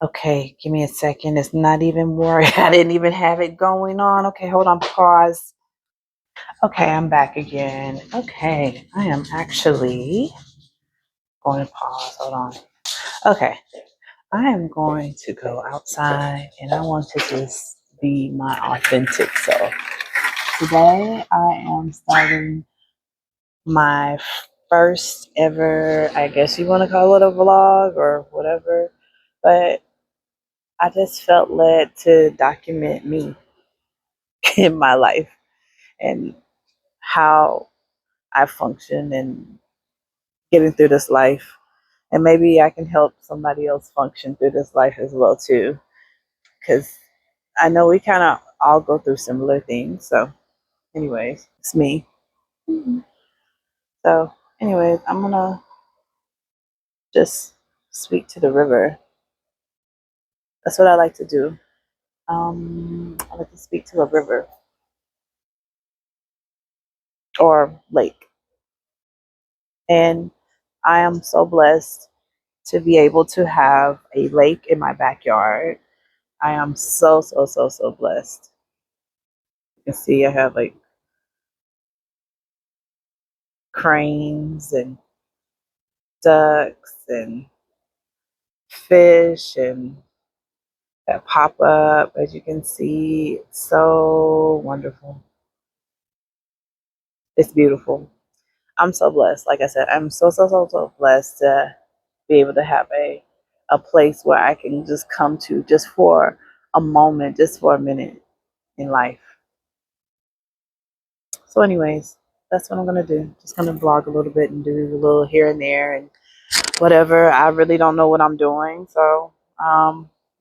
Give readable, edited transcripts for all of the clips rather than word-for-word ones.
Okay, give me a second. It's not even worried. I didn't even have it going on. Okay, hold on, pause. Okay, I'm back again. Okay, I am actually going to pause. Hold on. Okay, I am going to go outside and I want to just be my authentic self. Today, I am starting my first ever, I guess you want to call it a vlog or whatever, but I just felt led to document me in my life and how I function and getting through this life. And maybe I can help somebody else function through this life as well too. Because I know we kind of all go through similar things. So, anyways, it's me. So, anyways, I'm gonna just speak to the river. That's what I like to do. I like to speak to a river or lake, and I am so blessed to be able to have a lake in my backyard. I am so blessed. You can see I have like cranes and ducks and fish and that pop up, as you can see. It's so wonderful. It's beautiful. I'm so blessed. Like I said, I'm so blessed to be able to have a place where I can just come to just for a moment, just for a minute in life. So anyways, that's what I'm gonna do. Just gonna blog a little bit and do a little here and there and whatever. I really don't know what I'm doing. So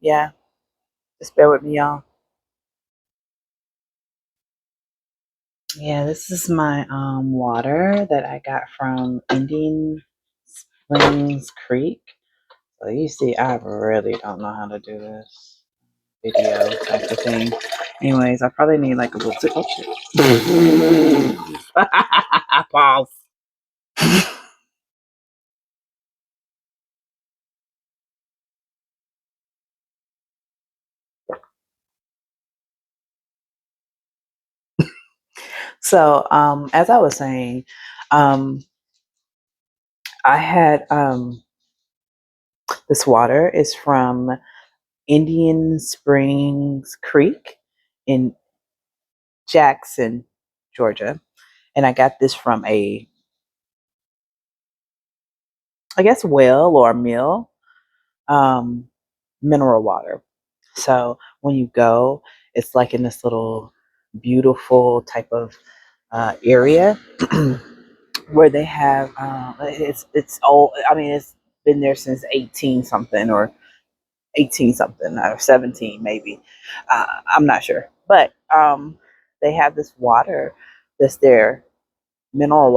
yeah, just bear with me, y'all. Yeah, this is my water that I got from Indian Springs Creek. So you see, I really don't know how to do this video type of thing. Anyways, I probably need like a little. Oh shit! Pause. So, as I was saying, um, I had this water is from Indian Springs Creek in Jackson, Georgia, and I got this from I guess, well or mill, um, mineral water. So when you go, it's like in this little beautiful type of area where they have it's old. I mean, it's been there since 18 something or 18 something or 17 maybe. I'm not sure, but they have this water that's there, mineral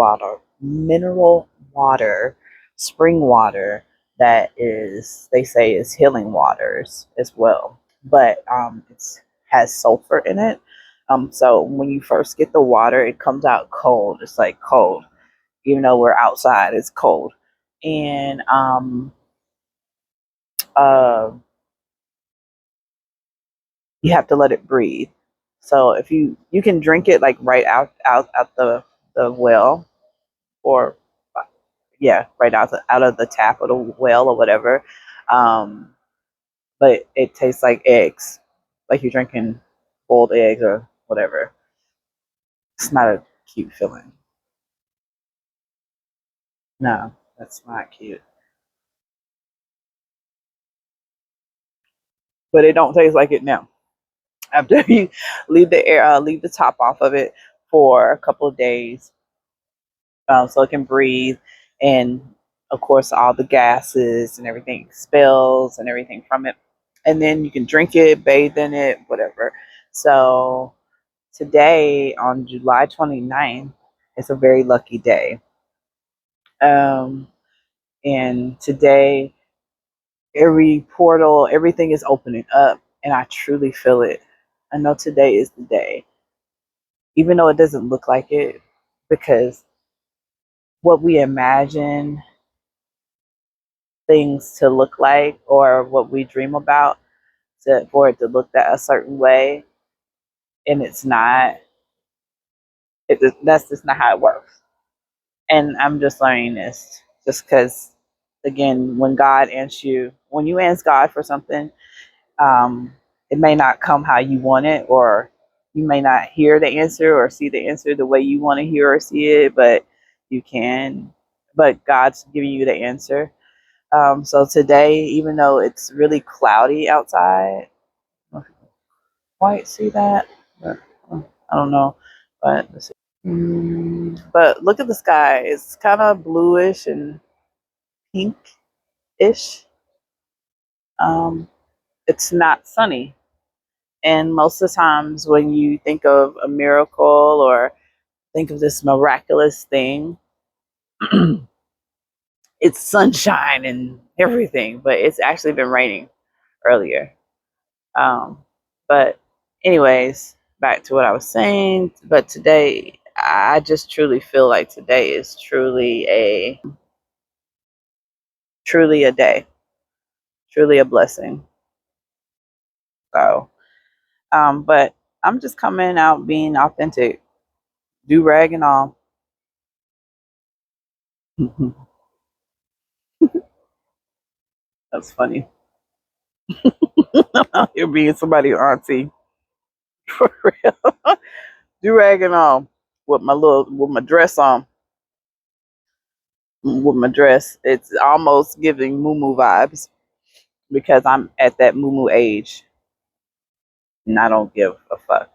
water, spring water that is, they say, is healing waters as well. But it has sulfur in it. So when you first get the water, it comes out cold. It's like cold, even though we're outside. It's cold, and uh, you have to let it breathe. So if you can drink it like right out the well, or yeah, right out of the tap of the well or whatever. Um, but it tastes like eggs, like you're drinking boiled eggs or whatever. It's not a cute feeling. No, that's not cute. But it don't taste like it now. After you leave the top off of it for a couple of days, so it can breathe, and of course all the gases and everything expels and everything from it, and then you can drink it, bathe in it, whatever. So today on July 29th, it's a very lucky day. um, and today every portal, everything is opening up, and I truly feel it. I know today is the day, even though it doesn't look like it, because what we imagine things to look like or what we dream about for it to look that a certain way, and it's not. That's just not how it works. And I'm just learning this just because, again, when you ask God for something, um, it may not come how you want it, or you may not hear the answer or see the answer the way you want to hear or see it, but you can. But God's giving you the answer. So today, even though it's really cloudy outside, I don't quite see that, but I don't know. But let's see. But look at the sky. It's kind of bluish and pink-ish. Um, it's not sunny. And most of the times when you think of a miracle or think of this miraculous thing, it's sunshine and everything, but it's actually been raining earlier. Um, but anyways, back to what I was saying. But today, I just truly feel like today is truly a day, truly a blessing. So, but I'm just coming out being authentic, do rag and all. That's funny. I'm out here being somebody auntie for real. Do rag and all with my dress on, with my dress. It's almost giving moo vibes because I'm at that moo age and I don't give a fuck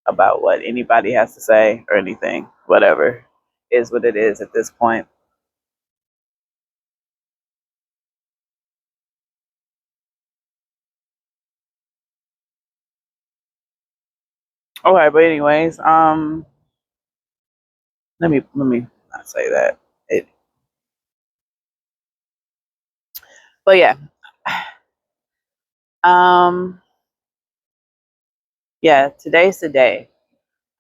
about what anybody has to say or anything. Whatever is what it is at this point. Okay, but anyways, let me not say that. It, but yeah, um, yeah. Today's the day.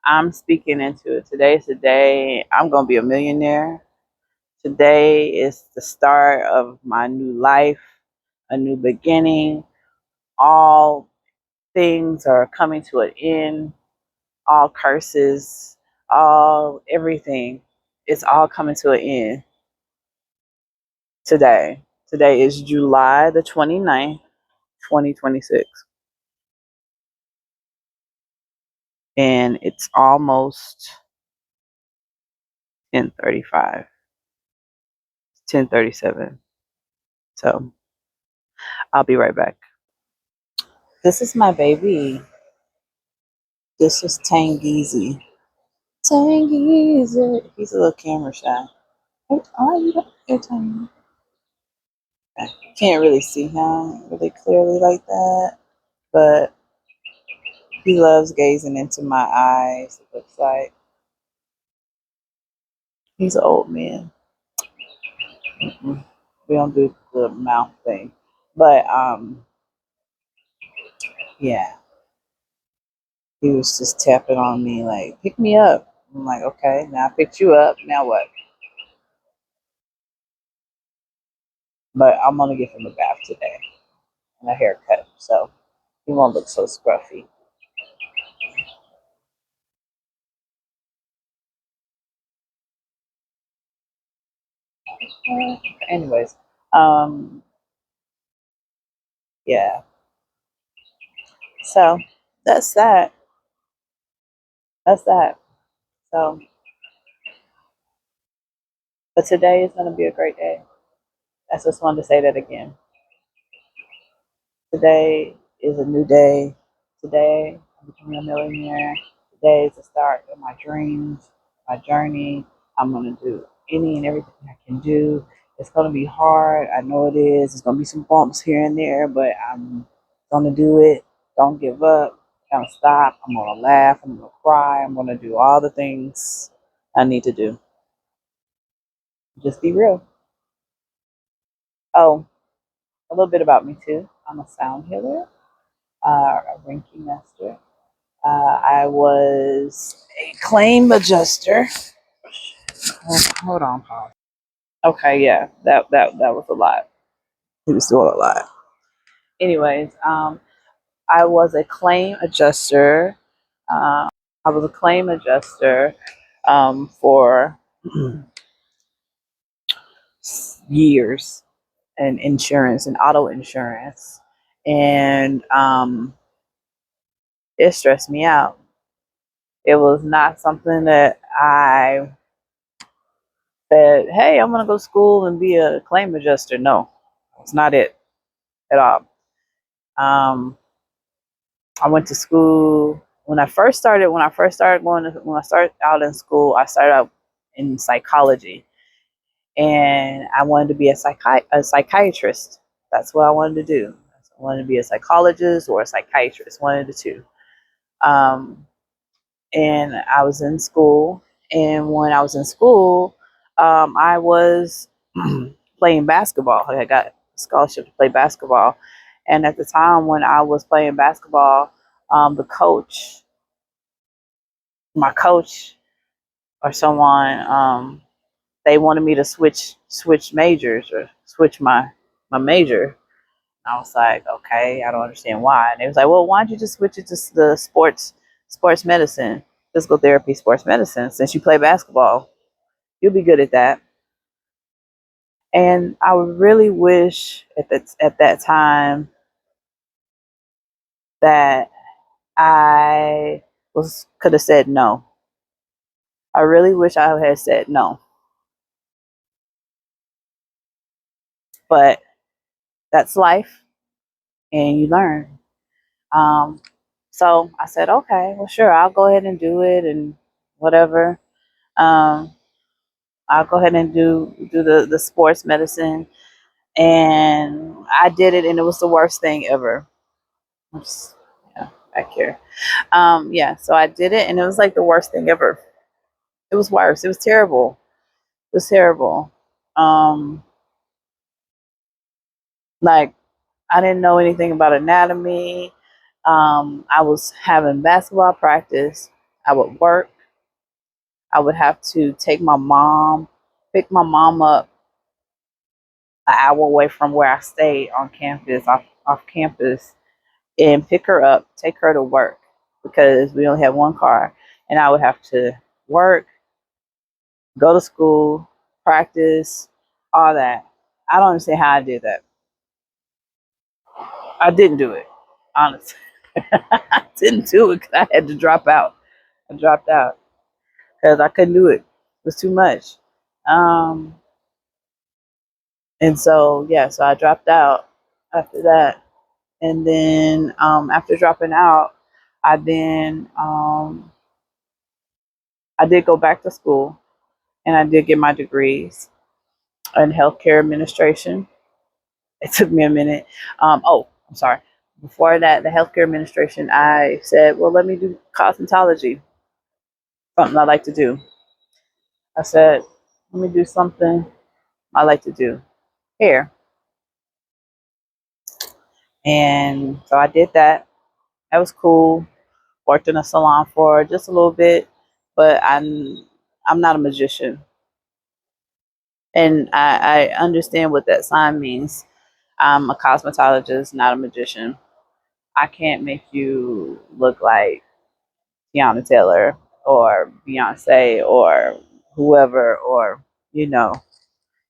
I'm speaking into it. Today's the day. I'm gonna be a millionaire. Today is the start of my new life, a new beginning. All things are coming to an end. All curses, all everything. It's all coming to an end today. Today is July the 29th, 2026. And it's almost 10:35, 10:37. So I'll be right back. This is my baby. This is Tangeezy. Tangeezy. He's a little camera shy. Oh, you don't hear Tangeezy. Can't really see him really clearly like that, but he loves gazing into my eyes. It looks like he's an old man. Mm-mm. We don't do the mouth thing, but yeah, he was just tapping on me like, "Pick me up." I'm like, "Okay, now I picked you up. Now what?" But I'm gonna give him a bath today and a haircut, so he won't look so scruffy. Anyways, um, yeah. So that's that. That's that. So, but today is gonna be a great day. I just wanted to say that again. Today is a new day. Today I'm becoming a millionaire. Today is the start of my dreams, my journey. I'm gonna do any and everything I can do. It's gonna be hard. I know it is. It's gonna be some bumps here and there, but I'm gonna do it. Don't give up. Don't stop. I'm gonna laugh. I'm gonna cry. I'm gonna do all the things I need to do. Just be real. Oh, a little bit about me too. I'm a sound healer, a Reiki master. I was a claim adjuster. Hold on, pause. Okay, yeah, that was a lot. He was doing a lot. Anyways, I was a claim adjuster. Uh, I was a claim adjuster for years in insurance and auto insurance, and it stressed me out. It was not something that I said, "Hey, I'm gonna go to school and be a claim adjuster." No, it's not it at all. Um, I went to school when I first started. When I started out in school, I started out in psychology, and I wanted to be a psychiatrist. That's what I wanted to do. I wanted to be a psychologist or a psychiatrist, one of the two. Um, and I was in school, and when I was in school, I was playing basketball. I got a scholarship to play basketball, and at the time when I was playing basketball, the coach, my coach, or someone, they wanted me to switch majors or switch my major. I was like, okay, I don't understand why. And they was like, well, why don't you just switch it to the sports medicine, physical therapy, sports medicine, since you play basketball, you'll be good at that. And I really wish at that time that I was could have said no. I really wish I had said no, but that's life, and you learn. Um, so I said, okay, well, sure, I'll go ahead and do it, and whatever. Um, I'll go ahead and do the sports medicine, and I did it, and it was the worst thing ever. Oops, yeah, back here. Yeah, so I did it, and it was like the worst thing ever. It was worse. It was terrible. It was terrible. Um, like I didn't know anything about anatomy. I was having basketball practice. I would work. I would have to pick my mom up an hour away from where I stayed on campus, off campus, and pick her up, take her to work because we only had one car, and I would have to work, go to school, practice, all that. I don't understand how I did that. I didn't do it, honestly. I didn't do it because I had to drop out. I dropped out because I couldn't do it. It was too much. Um, and so, yeah, so I dropped out after that. And then after dropping out, I then I did go back to school, and I did get my degrees in healthcare administration. It took me a minute. I'm sorry. Before that, the healthcare administration, I said, well, let me do cosmetology, something I like to do. I said, let me do something I like to do, hair. And so I did that. That was cool. Worked in a salon for just a little bit, but I'm not a magician, and I understand what that sign means. I'm a cosmetologist, not a magician. I can't make you look like Tiana Taylor or Beyonce or whoever, or you know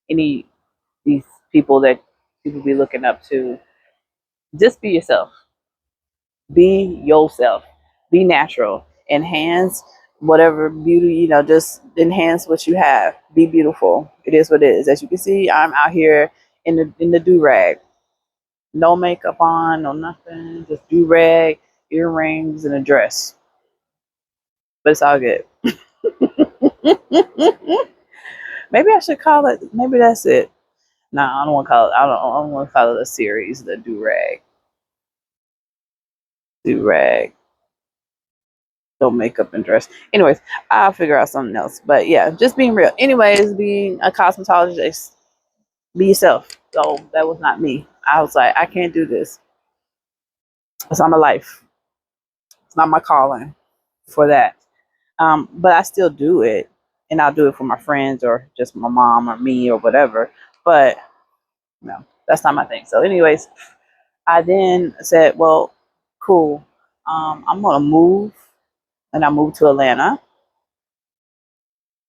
any these people that people be looking up to. Just be yourself. Be yourself. Be natural. Enhance whatever beauty, just enhance what you have. Be beautiful. It is what it is. As you can see, I'm out here in the do rag. No makeup on, no nothing. Just do rag, earrings, and a dress. But it's all good. Maybe I should call it. Maybe that's it. No, I don't want to call it. I don't want to call it a series. The do rag, no makeup and dress. Anyways, I'll figure out something else. But yeah, just being real. Anyways, being a cosmetologist, be yourself. So that was not me. I was like, I can't do this. It's not my life. It's not my calling for that. But I still do it, and I'll do it for my friends or just my mom or me or whatever. But no, that's not my thing. So, anyways, I then said, well, cool. I'm gonna move, and I moved to Atlanta.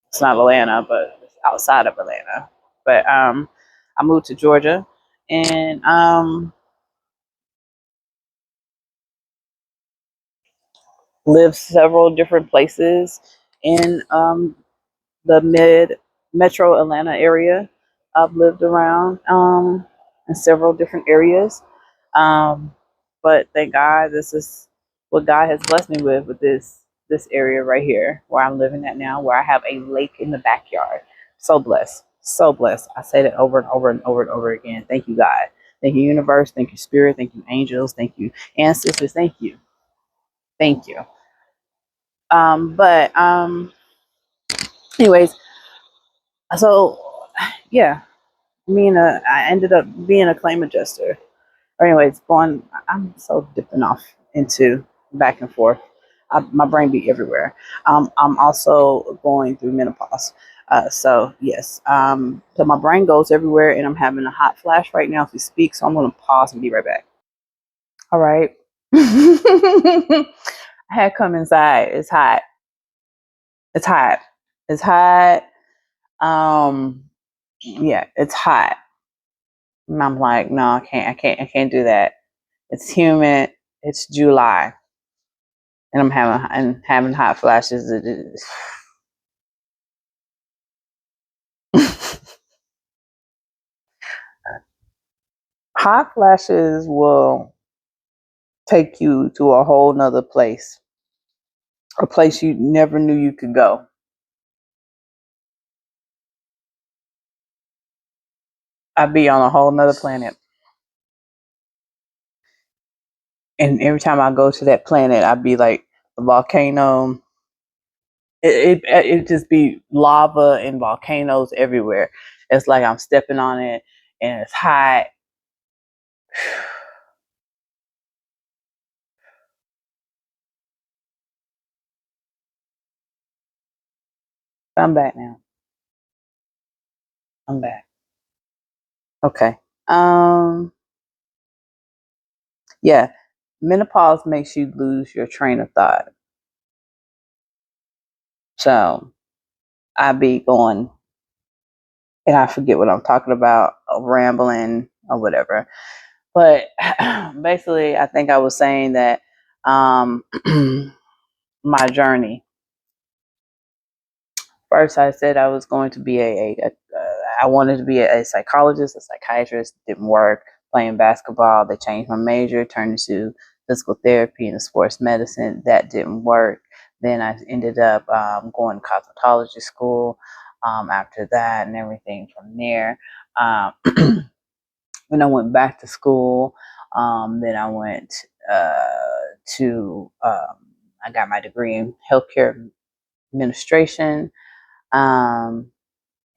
It's not Atlanta, but it's outside of Atlanta. But I moved to Georgia, and lived several different places in the mid metro Atlanta area. I've lived around in several different areas. Um, but thank God this is what God has blessed me with this area right here where I'm living at now, where I have a lake in the backyard. So blessed. So blessed. I say that over and over and over and over again. Thank you, God. Thank you, universe. Thank you, spirit. Thank you, angels. Thank you, ancestors. Thank you. Thank you. But anyways, so yeah, I ended up being a claim adjuster. Or anyways, I'm so dipping off into back and forth. My brain be everywhere. I'm also going through menopause. So yes, so my brain goes everywhere, and I'm having a hot flash right now as we speak. So I'm going to pause and be right back. All right. I had come inside. It's hot. It's hot. It's hot. Um, yeah, it's hot. And I'm like, no, I can't do that. It's humid. It's July, and I'm having hot flashes. Hot flashes will take you to a whole nother place, a place you never knew you could go. I'd be on a whole nother planet, and every time I go to that planet, I'd be like the volcano. It just be lava and volcanoes everywhere. It's like I'm stepping on it, and it's hot. I'm back now. I'm back. Okay. Um. Yeah. Menopause makes you lose your train of thought. So I be going and I forget what I'm talking about, rambling or whatever. But basically, I think I was saying that um, my journey. First, I said I was going to be I wanted to be a psychologist, a psychiatrist. Didn't work. Playing basketball, they changed my major, turned into physical therapy and sports medicine. That didn't work. Then I ended up going to cosmetology school after that and everything from there. Um, when I went back to school, then I went to, I got my degree in healthcare administration. Um,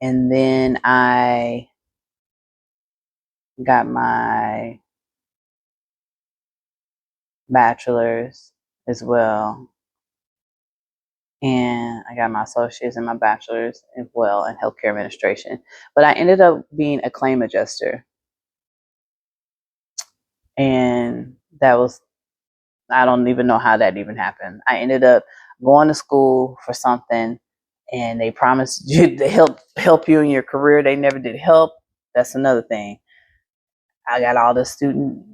and then I got my bachelor's as well. And I got my associates and my bachelor's as well in healthcare administration. But I ended up being a claim adjuster. And that was, I don't even know how that even happened. I ended up going to school for something, and they promised you to help you in your career. They never did help. That's another thing. I got all the student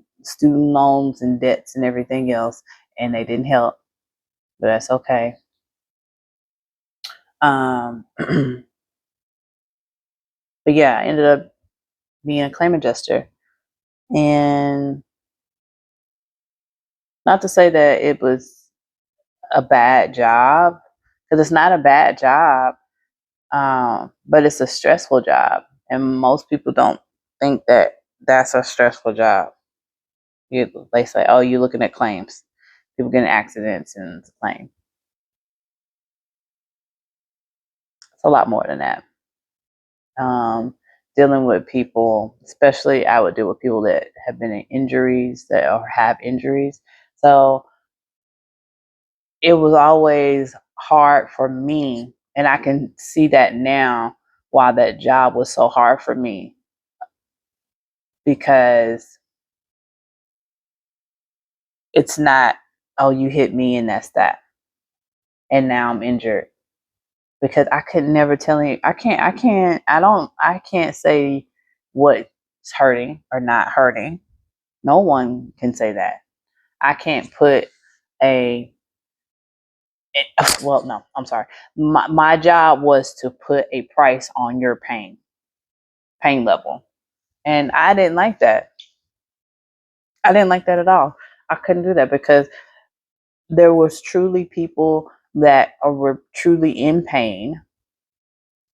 loans and debts and everything else, and they didn't help. But that's okay. But yeah, I ended up being a claim adjuster, and not to say that it was a bad job, because it's not a bad job, but it's a stressful job, and most people don't think that that's a stressful job. They say, "Oh, you're looking at claims, people getting accidents and it's a claim." It's a lot more than that. Um, Dealing with people, especially I would deal with people that have been in injuries that or have injuries. So it was always hard for me And I can see that now why that job was so hard for me, because it's not, oh, you hit me and that's that. And now I'm injured. Because I could never tell any, I can't say what's hurting or not hurting. No one can say that. I can't put a, well, no, I'm sorry. My job was to put a price on your pain level. And I didn't like that. I didn't like that at all. I couldn't do that because there was truly people that were truly in pain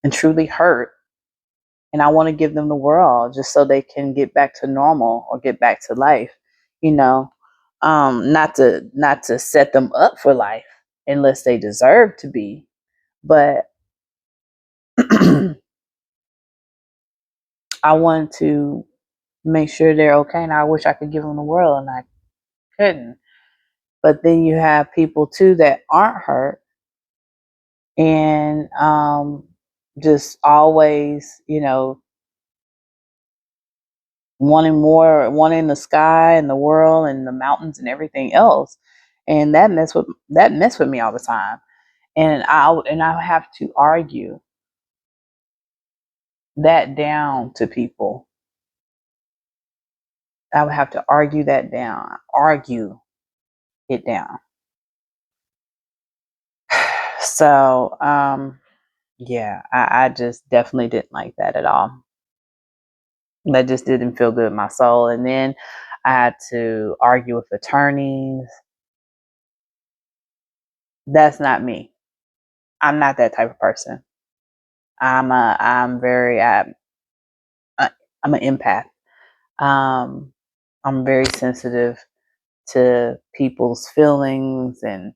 and truly hurt. And I want to give them the world just so they can get back to normal or get back to life, you know. Not to set them up for life unless they deserve to be, but I want to make sure they're okay, and I wish I could give them the world, and I couldn't. But then you have people too that aren't hurt, and just always, wanting more, wanting the sky and the world and the mountains and everything else, and that mess with me all the time. And I have to argue that down to people. I would have to argue that down, argue it down. So, yeah, I just definitely didn't like that at all. That just didn't feel good in my soul. And then I had to argue with attorneys. That's not me. I'm not that type of person. I'm very, I'm an empath. Um, I'm very sensitive to people's feelings, and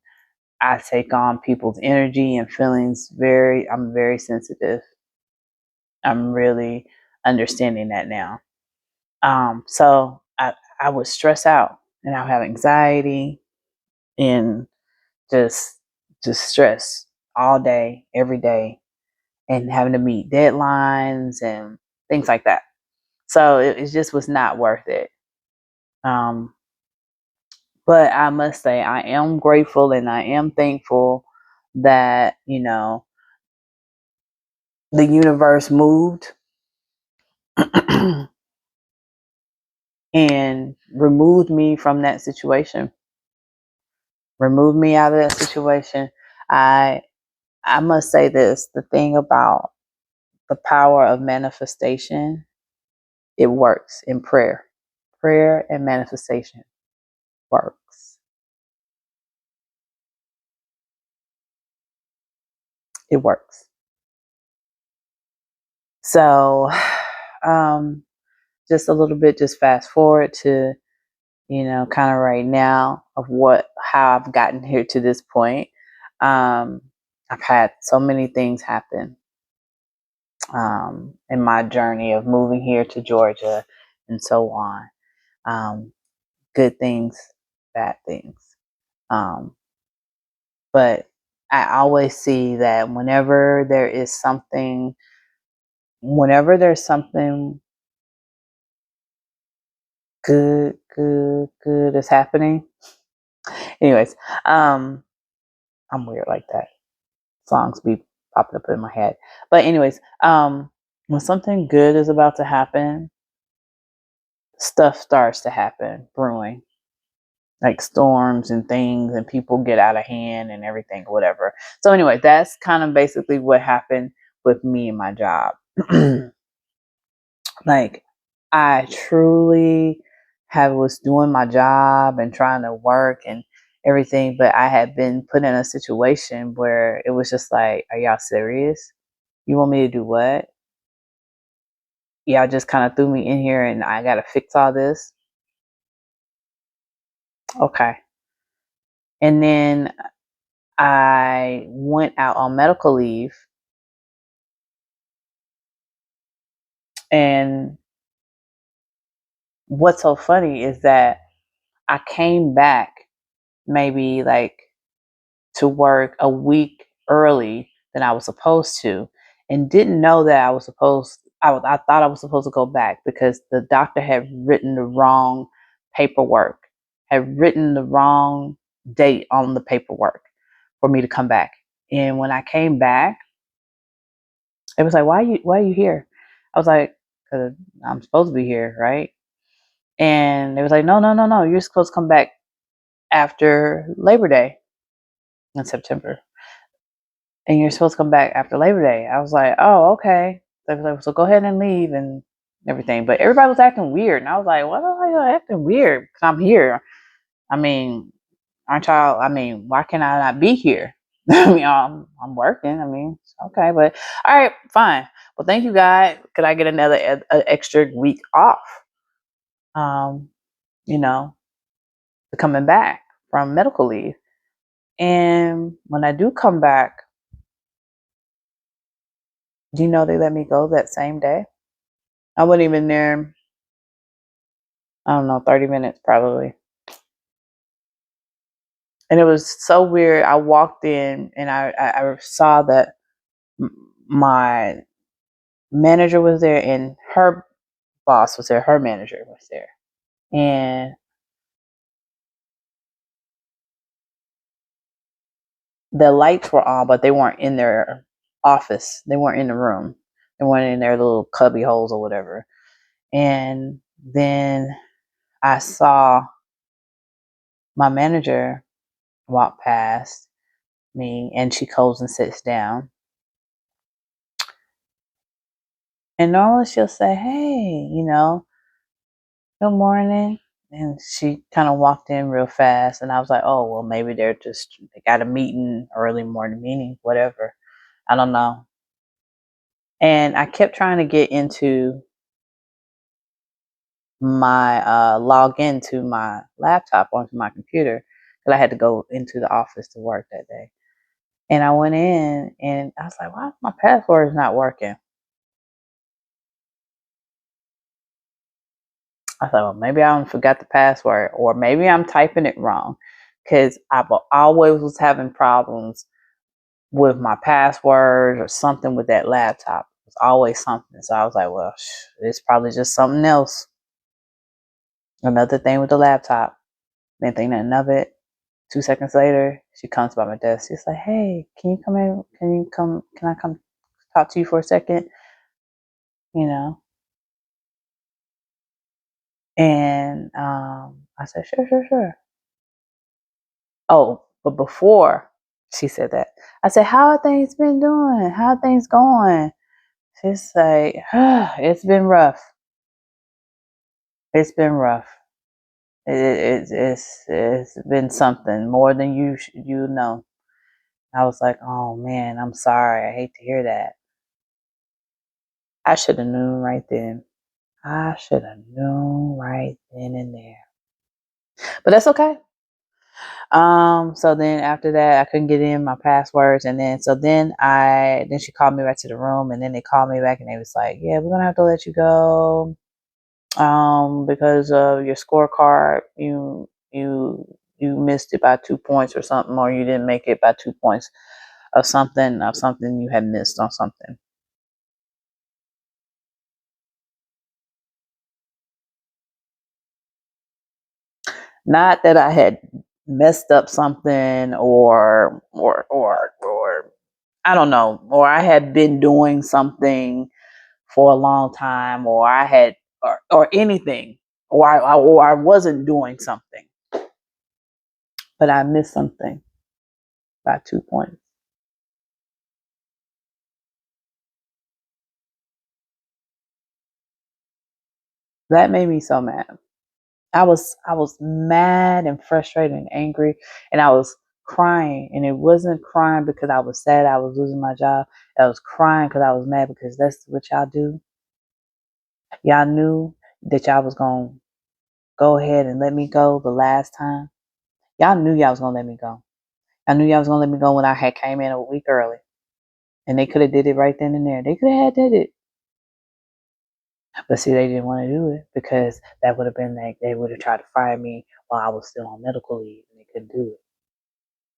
I take on people's energy and feelings. I'm very sensitive. I'm really understanding that now. So I would stress out, and I would have anxiety and just just stress all day, every day, and having to meet deadlines and things like that. So it just was not worth it. Um, but I must say I am grateful and I am thankful that, the universe moved and removed me from that situation. Removed me out of that situation. I I must say this, the thing about the power of manifestation, it works in prayer. Prayer and manifestation works. It works. So, um, just a little bit, just fast forward to, kind of right now of how I've gotten here to this point. Um, I've had so many things happen in my journey of moving here to Georgia and so on. Good things, bad things. Um, but I always see that whenever there's something good is happening. Anyways, I'm weird like that. Songs be popping up in my head. But anyways, when something good is about to happen, stuff starts to happen, brewing. Like storms and things, and people get out of hand and everything, whatever. So anyway, that's kind of basically what happened with me and my job. Like, I truly was doing my job and trying to work and everything, but I had been put in a situation where it was just like, are y'all serious? You want me to do what? Y'all just kind of threw me in here and I got to fix all this. Okay. And then I went out on medical leave, and what's so funny is that I came back maybe like to work a week early than I was supposed to, and didn't know that I thought I was supposed to go back because the doctor had written the wrong paperwork, had written the wrong date on the paperwork for me to come back. And when I came back, it was like, why are you here? I was like, because I'm supposed to be here, right? And they was like, no, you're supposed to come back after Labor Day in September. And you're supposed to come back after Labor Day. I was like, oh, okay. They was like, so go ahead and leave and everything. But everybody was acting weird. And I was like, why are you acting weird? Because I'm here. I mean, aren't y'all, I mean, why can I not be here? I mean, I'm working. I mean, okay. But all right, fine. Well, thank you, God. Could I get another extra week off? Um, you know, coming back from medical leave. And when I do come back, do you know they let me go that same day? I wasn't even there, I don't know, 30 minutes probably. And it was so weird. I walked in and I saw that my manager was there and her boss was there. Her manager was there. And the lights were on, but they weren't in their office. They weren't in the room. They weren't in their little cubby holes or whatever. And then I saw my manager walk past me and she goes and sits down. And normally she'll say, hey, good morning. And she kind of walked in real fast. And I was like, oh, well, maybe they got a meeting, early morning meeting, whatever. I don't know. And I kept trying to get into my log into my laptop onto my computer because I had to go into the office to work that day. And I went in and I was like, why my password is not working? I thought, well, maybe I forgot the password or maybe I'm typing it wrong because I always was having problems with my password or something with that laptop. It was always something. So I was like, well, it's probably just something else. Another thing with the laptop. Didn't think nothing of it. 2 seconds later, she comes by my desk. She's like, hey, can you come in? Can I come talk to you for a second? You know? And I said, sure. Oh, but before she said that, I said, how are things been doing? How are things going? She's like, it's been rough. It's been rough. It's been something more than you know. I was like, oh man, I'm sorry. I hate to hear that. I should have known right then. I should have known right then and there. But that's okay. So then after that I couldn't get in my passwords and then she called me back to the room and then they called me back and they was like, yeah, we're gonna have to let you go. Because of your scorecard, you missed it by 2 points or something, or you didn't make it by 2 points of something you had missed on something. Not that I had messed up something or I don't know, or I had been doing something for a long time, or I had or anything, or I wasn't doing something, but I missed something by 2 points. That made me so mad. I was mad and frustrated and angry, and I was crying, and it wasn't crying because I was sad I was losing my job. I was crying because I was mad because that's what y'all do. Y'all knew that y'all was gonna go ahead and let me go the last time. Y'all knew y'all was gonna let me go. I knew y'all was gonna let me go when I had came in a week early, and they could have did it right then and there. They could have had did it, but see, they didn't want to do it because that would have been like they would have tried to fire me while I was still on medical leave, and they couldn't do it.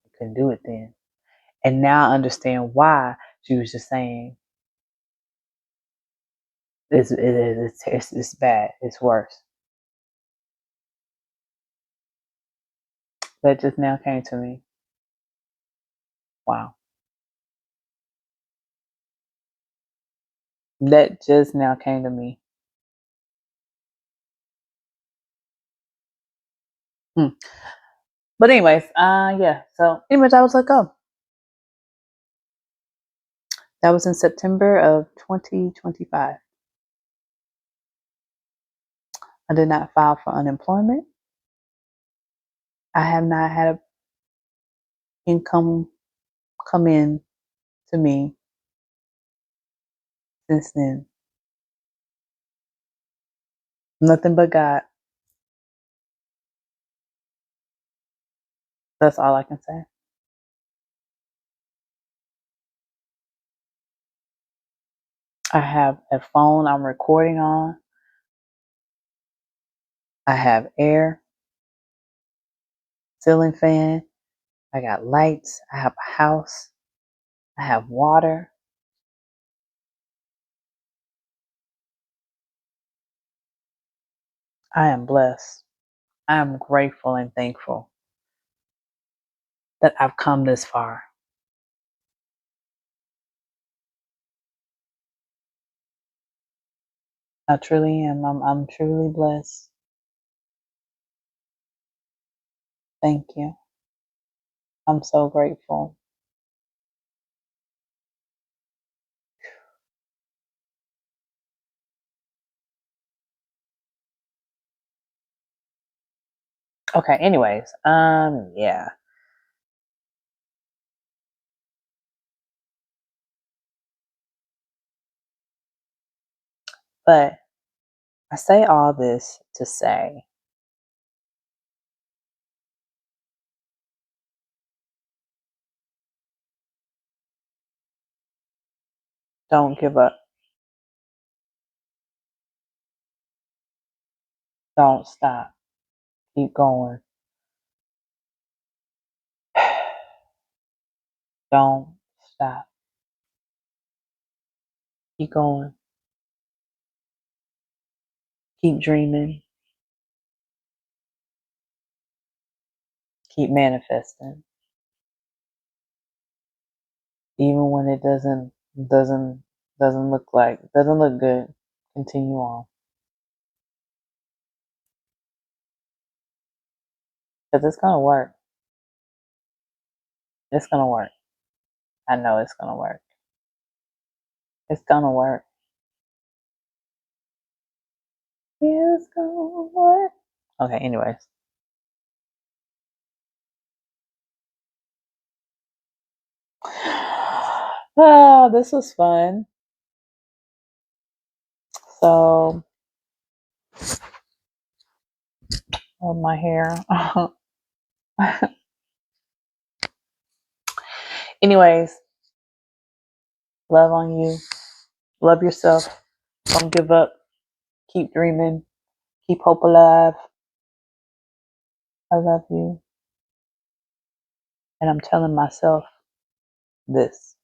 They couldn't do it then. And now I understand why she was just saying, it's bad, it's worse. That just now came to me. Wow. That just now came to me. But anyways, yeah. So anyways, I was like, oh, that was in September of 2025. I did not file for unemployment. I have not had a income come in to me since then. Nothing but God. That's all I can say. I have a phone I'm recording on. I have air, ceiling fan. I got lights. I have a house. I have water. I am blessed. I am grateful and thankful that I've come this far. I truly am. I'm truly blessed. Thank you. I'm so grateful. Okay, anyways, yeah. But I say all this to say don't give up. Don't stop. Keep going. Don't stop. Keep going. Keep dreaming. Keep manifesting. Even when it doesn't doesn't look good. Continue on. Because it's gonna work. It's gonna work. I know it's gonna work. It's gonna work. It's gonna work. Okay, anyways. Oh, this was fun. So, oh, my hair. Anyways, love on you. Love yourself. Don't give up. Keep dreaming. Keep hope alive. I love you. And I'm telling myself this.